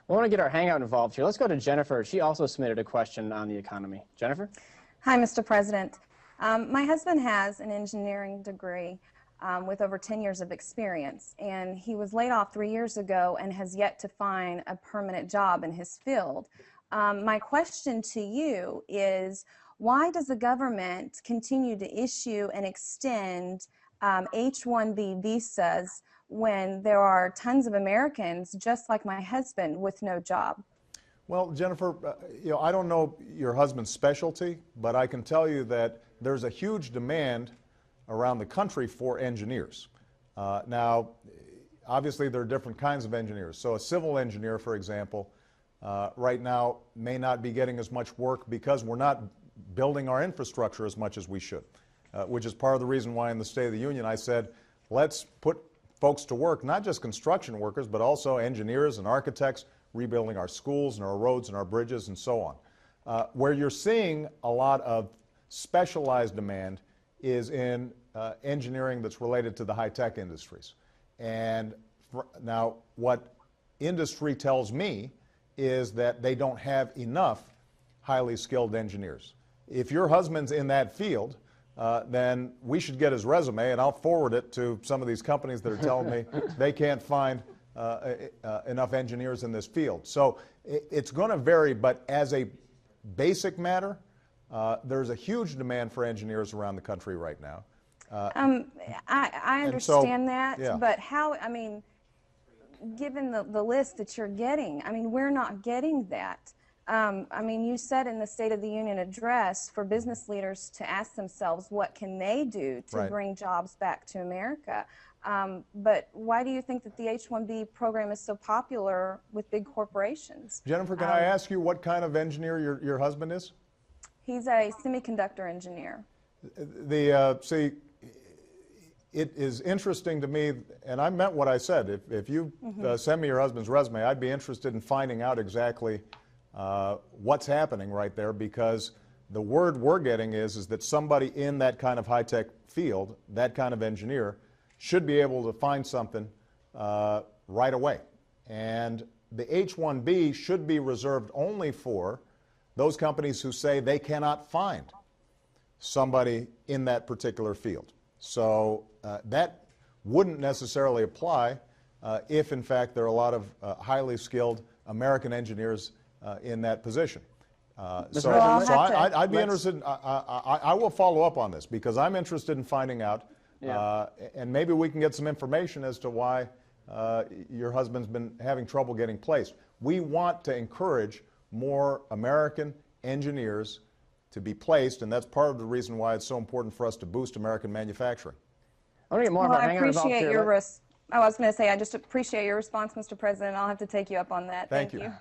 We want to get our Hangout involved here. Let's go to Jennifer. She also submitted a question on the economy. Jennifer? Hi, Mr. President. My husband has an engineering degree with over 10 years of experience, and he was laid off 3 years ago and has yet to find a permanent job in his field. My question to you is, why does the government continue to issue and extend H-1B visas when there are tons of Americans, just like my husband, with no job? Well, Jennifer, I don't know your husband's specialty, but I can tell you that there's a huge demand around the country for engineers. Now, obviously, there are different kinds of engineers. So a civil engineer, for example, right now may not be getting as much work because we're not building our infrastructure as much as we should, which is part of the reason why in the State of the Union I said, let's put folks to work, not just construction workers, but also engineers and architects, rebuilding our schools and our roads and our bridges and so on. Where you're seeing a lot of specialized demand is in engineering that's related to the high-tech industries. And now what industry tells me is that they don't have enough highly skilled engineers. If your husband's in that field, then we should get his resume, and I'll forward it to some of these companies that are telling me they can't find enough engineers in this field. So it's going to vary, but as a basic matter, there's a huge demand for engineers around the country right now. I understand that, yeah. But how, I mean, given the list that you're getting, I mean, we're not getting that. I mean, you said in the State of the Union address for business leaders to ask themselves what can they do to bring jobs back to America. But why do you think that the H-1B program is so popular with big corporations? Jennifer, can I ask you what kind of engineer your husband is? He's a semiconductor engineer. See, it is interesting to me, and I meant what I said. If you send me your husband's resume, I'd be interested in finding out exactly what's happening right there, because the word we're getting is that somebody in that kind of high-tech field, that kind of engineer, should be able to find something right away. And the H-1B should be reserved only for those companies who say they cannot find somebody in that particular field. So that wouldn't necessarily apply if, in fact, there are a lot of highly skilled American engineers in that position. So I'd be interested, I will follow up on this, because I'm interested in finding out, and maybe we can get some information as to why your husband's been having trouble getting placed. We want to encourage more American engineers to be placed, and that's part of the reason why it's so important for us to boost American manufacturing. I want to get more of our Hangout involved here. I was going to say, I just appreciate your response, Mr. President. I'll have to take you up on that. Thank you.